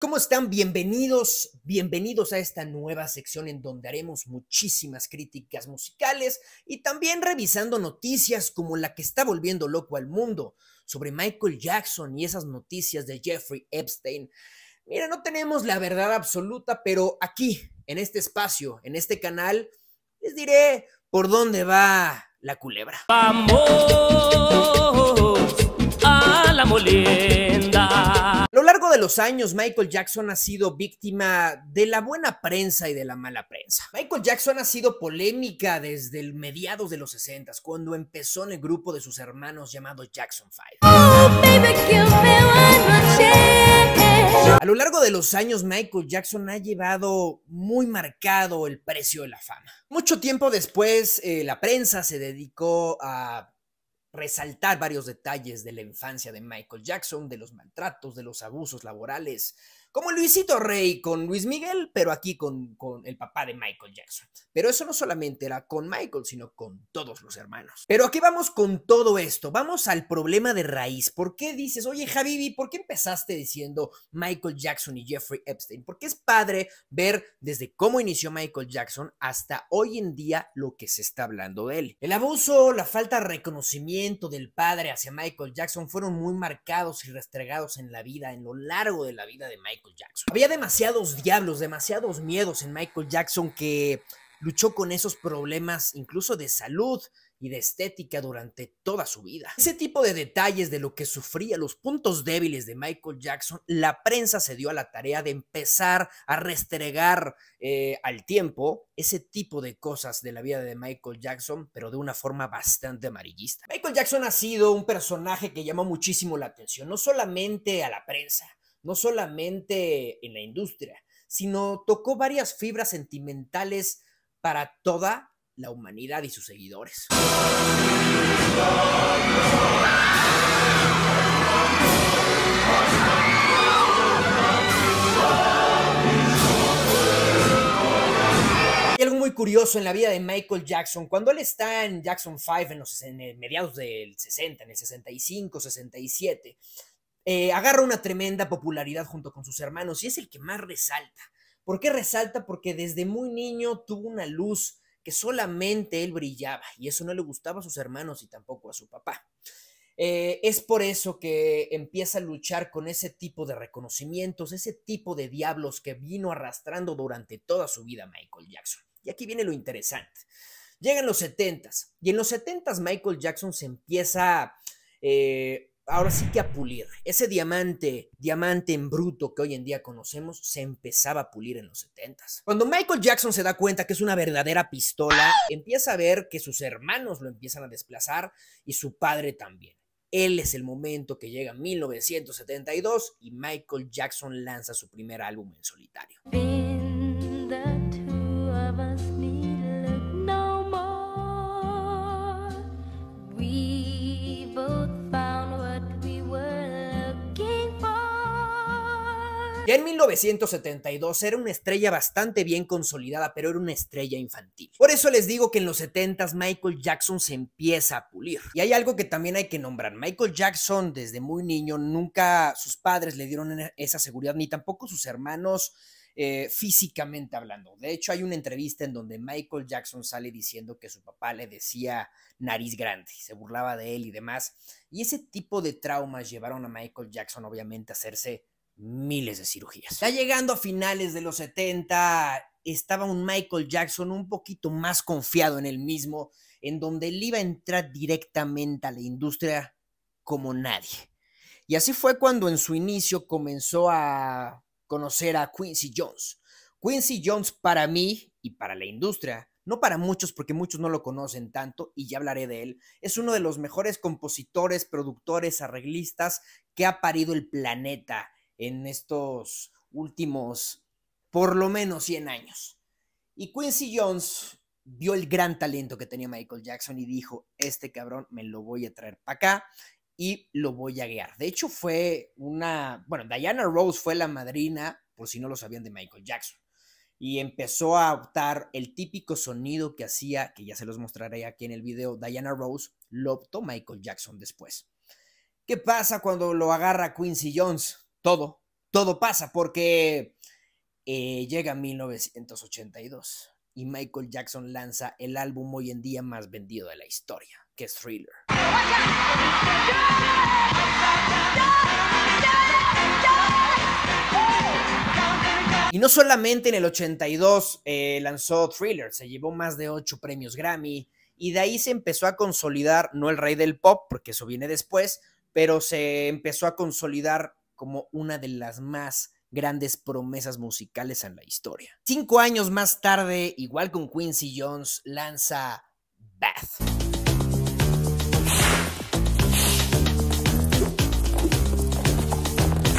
¿Cómo están? Bienvenidos a esta nueva sección en donde haremos muchísimas críticas musicales y también revisando noticias como la que está volviendo loco al mundo sobre Michael Jackson y esas noticias de Jeffrey Epstein. Mira, no tenemos la verdad absoluta, pero aquí, en este espacio, en este canal, les diré por dónde va la culebra. Vamos a la molienda. A lo largo de los años, Michael Jackson ha sido víctima de la buena prensa y de la mala prensa. Michael Jackson ha sido polémica desde el mediados de los 60, cuando empezó en el grupo de sus hermanos llamado Jackson 5. A lo largo de los años, Michael Jackson ha llevado muy marcado el precio de la fama. Mucho tiempo después, la prensa se dedicó a resaltar varios detalles de la infancia de Michael Jackson, de los maltratos, de los abusos laborales, como Luisito Rey con Luis Miguel, pero aquí con el papá de Michael Jackson. Pero eso no solamente era con Michael, sino con todos los hermanos. Pero aquí vamos con todo esto, vamos al problema de raíz. ¿Por qué dices, oye Javibi, por qué empezaste diciendo Michael Jackson y Jeffrey Epstein? Porque es padre ver desde cómo inició Michael Jackson hasta hoy en día lo que se está hablando de él. El abuso, la falta de reconocimiento del padre hacia Michael Jackson fueron muy marcados y restregados en la vida, en lo largo de la vida de Michael Jackson. Había demasiados diablos, demasiados miedos en Michael Jackson, que luchó con esos problemas incluso de salud y de estética durante toda su vida. Ese tipo de detalles de lo que sufría, los puntos débiles de Michael Jackson, la prensa se dio a la tarea de empezar a restregar al tiempo ese tipo de cosas de la vida de Michael Jackson, pero de una forma bastante amarillista. Michael Jackson ha sido un personaje que llamó muchísimo la atención, no solamente a la prensa, no solamente en la industria, sino tocó varias fibras sentimentales para toda la humanidad y sus seguidores. Hay algo muy curioso en la vida de Michael Jackson. Cuando él está en Jackson 5 en mediados del 60, en el 65, 67, agarra una tremenda popularidad junto con sus hermanos y es el que más resalta. ¿Por qué resalta? Porque desde muy niño tuvo una luz que solamente él brillaba y eso no le gustaba a sus hermanos y tampoco a su papá. Es por eso que empieza a luchar con ese tipo de reconocimientos, ese tipo de diablos que vino arrastrando durante toda su vida Michael Jackson. Y aquí viene lo interesante. Llegan los 70s y en los 70s Michael Jackson se empieza ahora sí que a pulir. Ese diamante en bruto que hoy en día conocemos, se empezaba a pulir en los 70s. Cuando Michael Jackson se da cuenta que es una verdadera pistola, empieza a ver que sus hermanos lo empiezan a desplazar y su padre también. Él es el momento que llega en 1972 y Michael Jackson lanza su primer álbum en solitario. Ya en 1972 era una estrella bastante bien consolidada, pero era una estrella infantil. Por eso les digo que en los 70s Michael Jackson se empieza a pulir. Y hay algo que también hay que nombrar. Michael Jackson desde muy niño, nunca sus padres le dieron esa seguridad, ni tampoco sus hermanos físicamente hablando. De hecho, hay una entrevista en donde Michael Jackson sale diciendo que su papá le decía nariz grande, se burlaba de él y demás. Y ese tipo de traumas llevaron a Michael Jackson obviamente a hacerse miles de cirugías. Ya llegando a finales de los 70, estaba un Michael Jackson un poquito más confiado en él mismo, en donde él iba a entrar directamente a la industria como nadie. Y así fue cuando en su inicio comenzó a conocer a Quincy Jones. Quincy Jones para mí y para la industria, no para muchos porque muchos no lo conocen tanto y ya hablaré de él, es uno de los mejores compositores, productores, arreglistas que ha parido el planeta en estos últimos, por lo menos 100 años. Y Quincy Jones vio el gran talento que tenía Michael Jackson y dijo, este cabrón me lo voy a traer para acá y lo voy a guiar. De hecho Diana Ross fue la madrina, por si no lo sabían, de Michael Jackson. Y empezó a adoptar el típico sonido que hacía, que ya se los mostraré aquí en el video, Diana Ross, lo optó Michael Jackson después. ¿Qué pasa cuando lo agarra Quincy Jones? Todo. todo pasa porque llega 1982 y Michael Jackson lanza el álbum hoy en día más vendido de la historia, que es Thriller. Y no solamente en el 82 lanzó Thriller, se llevó más de 8 premios Grammy y de ahí se empezó a consolidar, no el rey del pop, porque eso viene después, pero se empezó a consolidar como una de las más grandes promesas musicales en la historia. 5 años más tarde, igual con Quincy Jones, lanza Bad.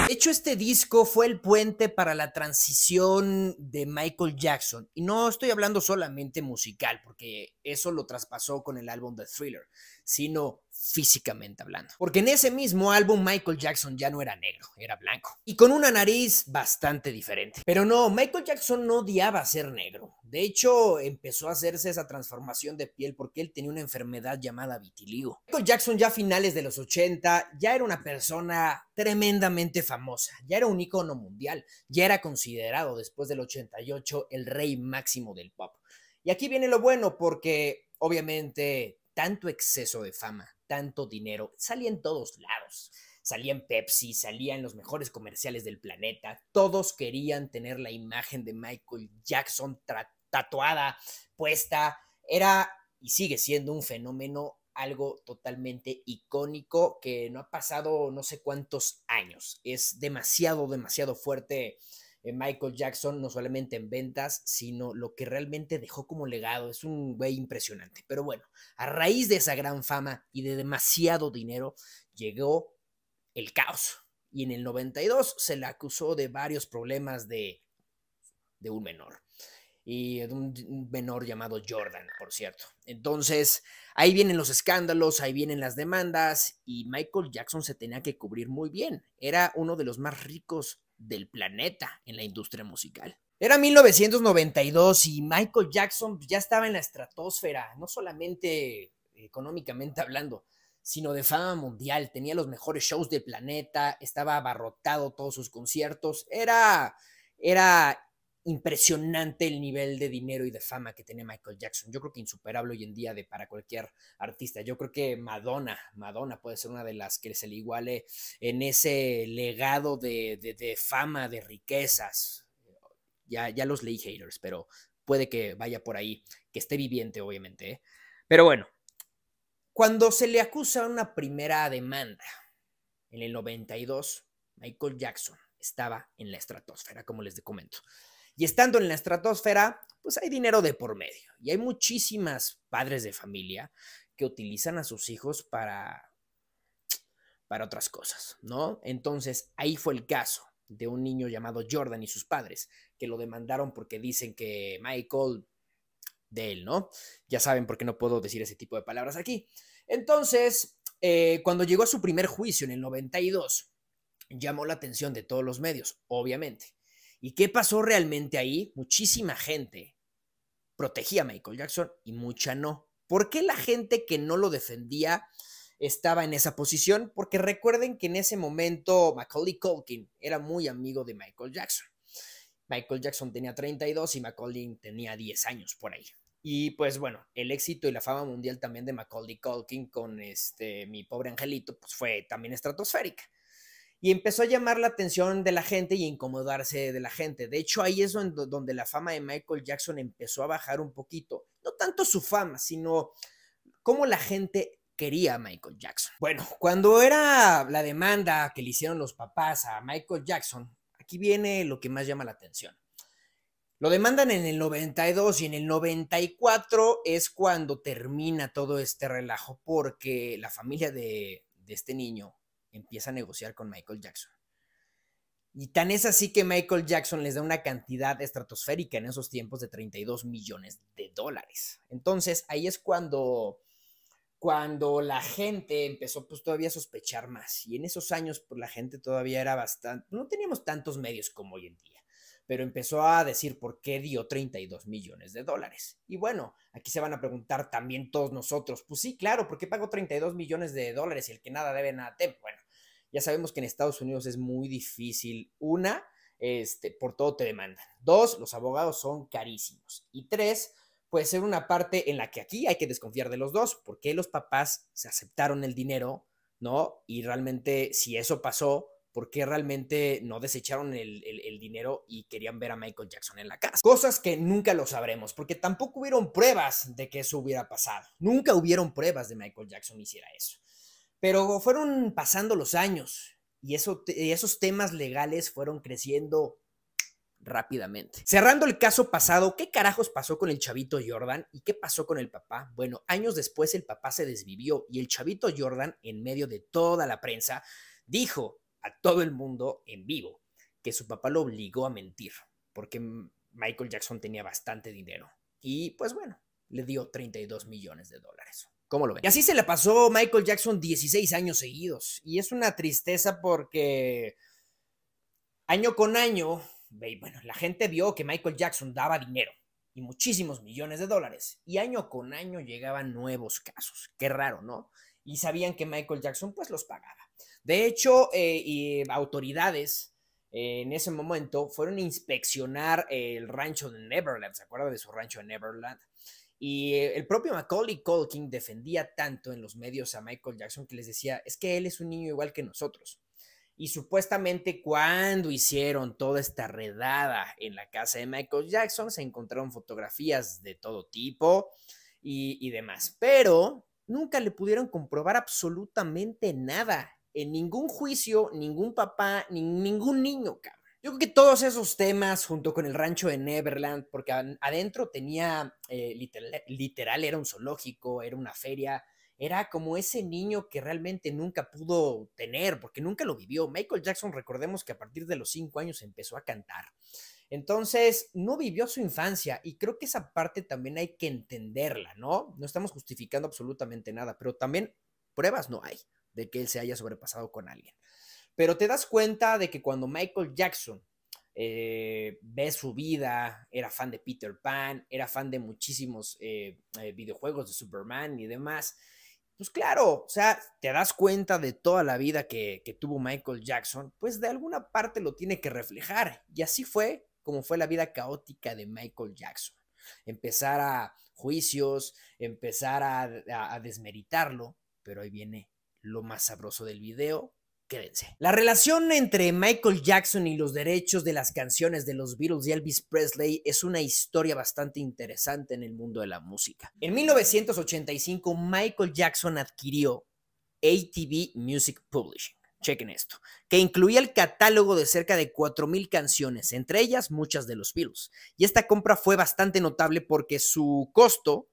De hecho, este disco fue el puente para la transición de Michael Jackson. Y no estoy hablando solamente musical, porque eso lo traspasó con el álbum de Thriller, sino físicamente hablando. Porque en ese mismo álbum Michael Jackson ya no era negro, era blanco. Y con una nariz bastante diferente. Pero no, Michael Jackson no odiaba ser negro. De hecho, empezó a hacerse esa transformación de piel porque él tenía una enfermedad llamada vitiligo. Michael Jackson ya a finales de los 80 ya era una persona tremendamente famosa. Ya era un ícono mundial. Ya era considerado después del 88 el rey máximo del pop. Y aquí viene lo bueno porque obviamente tanto exceso de fama, tanto dinero, salía en todos lados. Salía en Pepsi, salía en los mejores comerciales del planeta. Todos querían tener la imagen de Michael Jackson tatuada, puesta. Era y sigue siendo un fenómeno, algo totalmente icónico que no ha pasado no sé cuántos años. Es demasiado, demasiado fuerte Michael Jackson, no solamente en ventas, sino lo que realmente dejó como legado. Es un güey impresionante. Pero bueno, a raíz de esa gran fama y de demasiado dinero, llegó el caos. Y en el 92 se le acusó de varios problemas de un menor. Y de un menor llamado Jordan, por cierto. Entonces, ahí vienen los escándalos, ahí vienen las demandas, y Michael Jackson se tenía que cubrir muy bien. Era uno de los más ricos del planeta en la industria musical. Era 1992 y Michael Jackson ya estaba en la estratosfera, no solamente económicamente hablando, sino de fama mundial. Tenía los mejores shows del planeta, estaba abarrotado todos sus conciertos. Era impresionante el nivel de dinero y de fama que tenía Michael Jackson. Yo creo que insuperable hoy en día para cualquier artista. Yo creo que Madonna puede ser una de las que se le iguale en ese legado de fama, de riquezas. Ya los leí haters, pero puede que vaya por ahí, que esté viviente obviamente, ¿eh? Pero bueno, cuando se le acusa una primera demanda en el 92, Michael Jackson estaba en la estratosfera, como les comento. Y estando en la estratosfera, pues hay dinero de por medio. Y hay muchísimas padres de familia que utilizan a sus hijos para otras cosas, ¿no? Entonces, ahí fue el caso de un niño llamado Jordan y sus padres, que lo demandaron porque dicen que Michael, de él, ¿no? Ya saben por qué no puedo decir ese tipo de palabras aquí. Entonces, cuando llegó a su primer juicio en el 92, llamó la atención de todos los medios, obviamente. ¿Y qué pasó realmente ahí? Muchísima gente protegía a Michael Jackson y mucha no. ¿Por qué la gente que no lo defendía estaba en esa posición? Porque recuerden que en ese momento Macaulay Culkin era muy amigo de Michael Jackson. Michael Jackson tenía 32 y Macaulay tenía 10 años por ahí. Y pues bueno, el éxito y la fama mundial también de Macaulay Culkin con Mi Pobre Angelito pues fue también estratosférica. Y empezó a llamar la atención de la gente y a incomodarse de la gente. De hecho, ahí es donde la fama de Michael Jackson empezó a bajar un poquito. No tanto su fama, sino cómo la gente quería a Michael Jackson. Bueno, cuando era la demanda que le hicieron los papás a Michael Jackson, aquí viene lo que más llama la atención. Lo demandan en el 92 y en el 94 es cuando termina todo este relajo porque la familia de este niño empieza a negociar con Michael Jackson. Y tan es así que Michael Jackson les da una cantidad estratosférica en esos tiempos de $32 millones. Entonces ahí es cuando la gente empezó pues todavía a sospechar más. Y en esos años pues la gente todavía era bastante, no teníamos tantos medios como hoy en día, pero empezó a decir por qué dio $32 millones. Y bueno, aquí se van a preguntar también todos nosotros, pues sí, claro, ¿por qué pagó $32 millones y el que nada debe nada teme? Bueno, Ya sabemos que en Estados Unidos es muy difícil. Una, por todo te demandan. Dos, los abogados son carísimos. Y tres, puede ser una parte en la que aquí hay que desconfiar de los dos, porque los papás se aceptaron el dinero, ¿no? Y realmente, si eso pasó, ¿por qué realmente no desecharon el dinero y querían ver a Michael Jackson en la casa? Cosas que nunca lo sabremos, porque tampoco hubieron pruebas de que eso hubiera pasado. Nunca hubieron pruebas de Michael Jackson hiciera eso. Pero fueron pasando los años y esos temas legales fueron creciendo rápidamente. Cerrando el caso pasado, ¿qué carajos pasó con el chavito Jordan y qué pasó con el papá? Bueno, años después el papá se desvivió y el chavito Jordan, en medio de toda la prensa, dijo a todo el mundo en vivo que su papá lo obligó a mentir porque Michael Jackson tenía bastante dinero y pues bueno, le dio $32 millones. ¿Cómo lo ven? Y así se le pasó Michael Jackson 16 años seguidos y es una tristeza porque año con año, bueno, la gente vio que Michael Jackson daba dinero y muchísimos millones de dólares y año con año llegaban nuevos casos. Qué raro, ¿no? Y sabían que Michael Jackson pues los pagaba. De hecho, autoridades en ese momento fueron a inspeccionar el rancho de Neverland. ¿Se acuerdan de su rancho de Neverland? Y el propio Macaulay Culkin defendía tanto en los medios a Michael Jackson que les decía, es que él es un niño igual que nosotros. Y supuestamente cuando hicieron toda esta redada en la casa de Michael Jackson, se encontraron fotografías de todo tipo y demás. Pero nunca le pudieron comprobar absolutamente nada. En ningún juicio, ningún papá, ni ningún niño, cabrón. Yo creo que todos esos temas, junto con el rancho de Neverland, porque adentro tenía, literal, era un zoológico, era una feria, era como ese niño que realmente nunca pudo tener, porque nunca lo vivió. Michael Jackson, recordemos que a partir de los 5 años empezó a cantar. Entonces, no vivió su infancia y creo que esa parte también hay que entenderla, ¿no? No estamos justificando absolutamente nada, pero también pruebas no hay de que él se haya sobrepasado con alguien. Pero te das cuenta de que cuando Michael Jackson ve su vida, era fan de Peter Pan, era fan de muchísimos videojuegos de Superman y demás, pues claro, o sea, te das cuenta de toda la vida que tuvo Michael Jackson, pues de alguna parte lo tiene que reflejar. Y así fue como fue la vida caótica de Michael Jackson. Empezar a juicios, empezar a desmeritarlo, pero ahí viene lo más sabroso del video. Quédense. La relación entre Michael Jackson y los derechos de las canciones de los Beatles y Elvis Presley es una historia bastante interesante en el mundo de la música. En 1985, Michael Jackson adquirió ATV Music Publishing, chequen esto, que incluía el catálogo de cerca de 4,000 canciones, entre ellas muchas de los Beatles. Y esta compra fue bastante notable porque su costo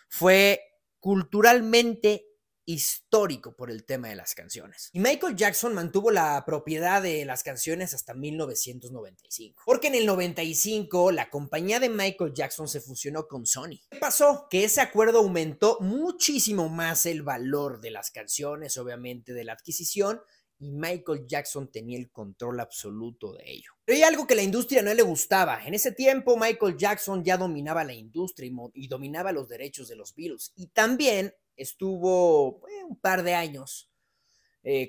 fue culturalmente histórico por el tema de las canciones. Y Michael Jackson mantuvo la propiedad de las canciones hasta 1995. Porque en el 95 la compañía de Michael Jackson se fusionó con Sony. ¿Qué pasó? Que ese acuerdo aumentó muchísimo más el valor de las canciones, obviamente de la adquisición, y Michael Jackson tenía el control absoluto de ello. Pero hay algo que a la industria no le gustaba. En ese tiempo Michael Jackson ya dominaba la industria y dominaba los derechos de los Beatles. Y también estuvo un par de años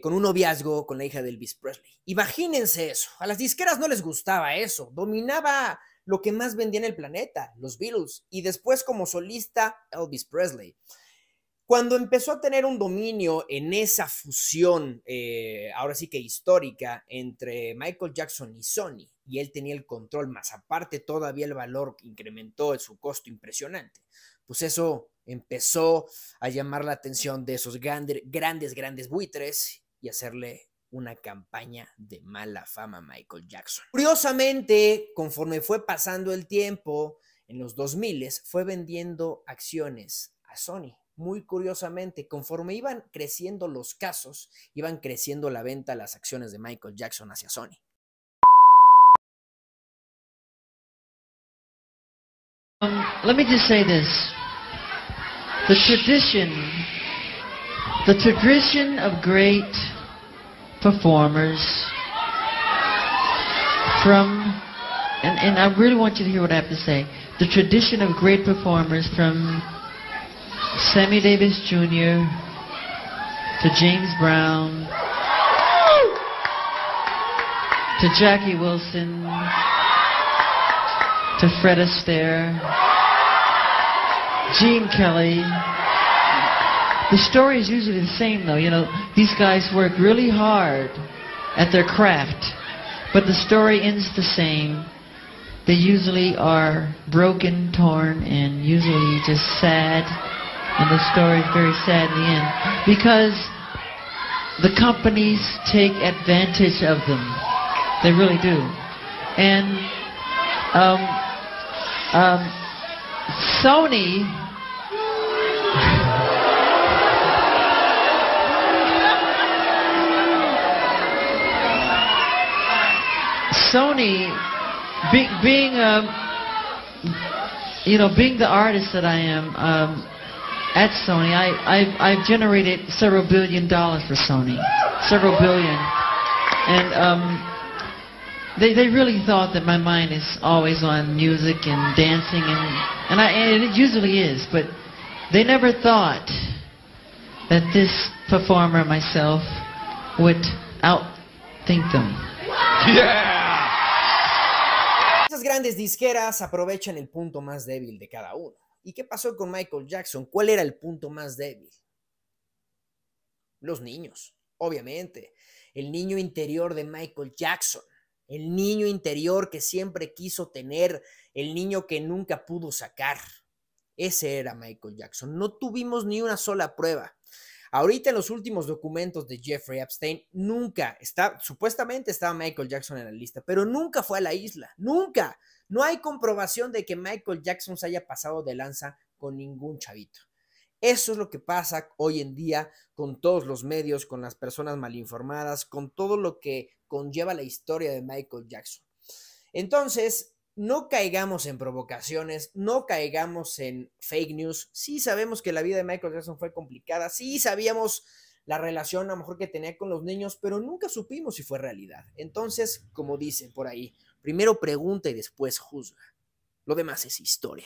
con un noviazgo con la hija de Elvis Presley. Imagínense eso. A las disqueras no les gustaba eso. Dominaba lo que más vendía en el planeta, los Beatles. Y después como solista, Elvis Presley. Cuando empezó a tener un dominio en esa fusión, ahora sí que histórica, entre Michael Jackson y Sony, y él tenía el control, más aparte todavía el valor incrementó en su costo impresionante, pues eso empezó a llamar la atención de esos grandes buitres y hacerle una campaña de mala fama a Michael Jackson. Curiosamente, conforme fue pasando el tiempo, en los 2000 fue vendiendo acciones a Sony. Muy curiosamente, conforme iban creciendo los casos, iban creciendo la venta de las acciones de Michael Jackson hacia Sony. Let me just say this. The tradition of great performers and I really want you to hear what I have to say. The tradition of great performers from Sammy Davis Jr. to James Brown to Jackie Wilson, to Fred Astaire, Gene Kelly. The story is usually the same, though. You know, these guys work really hard at their craft, but the story ends the same. They usually are broken, torn, and usually just sad, and the story is very sad in the end, because the companies take advantage of them. They really do. And Sony being being the artist that I am at Sony, I've generated several $1 billion for Sony, several billion, and they really thought that my mind is always on music and dancing, and it usually is, but they never thought that this performer, myself, would outthink them. Yeah. Esas grandes disqueras aprovechan el punto más débil de cada uno. ¿Y qué pasó con Michael Jackson? ¿Cuál era el punto más débil? Los niños, obviamente. El niño interior de Michael Jackson. El niño interior que siempre quiso tener. El niño que nunca pudo sacar. Ese era Michael Jackson. No tuvimos ni una sola prueba. Ahorita en los últimos documentos de Jeffrey Epstein, supuestamente estaba Michael Jackson en la lista, pero nunca fue a la isla, nunca. No hay comprobación de que Michael Jackson se haya pasado de lanza con ningún chavito. Eso es lo que pasa hoy en día con todos los medios, con las personas malinformadas, con todo lo que conlleva la historia de Michael Jackson. Entonces, no caigamos en provocaciones, no caigamos en fake news. Sí sabemos que la vida de Michael Jackson fue complicada, sí sabíamos la relación a lo mejor que tenía con los niños, pero nunca supimos si fue realidad. Entonces, como dicen por ahí, primero pregunta y después juzga. Lo demás es historia.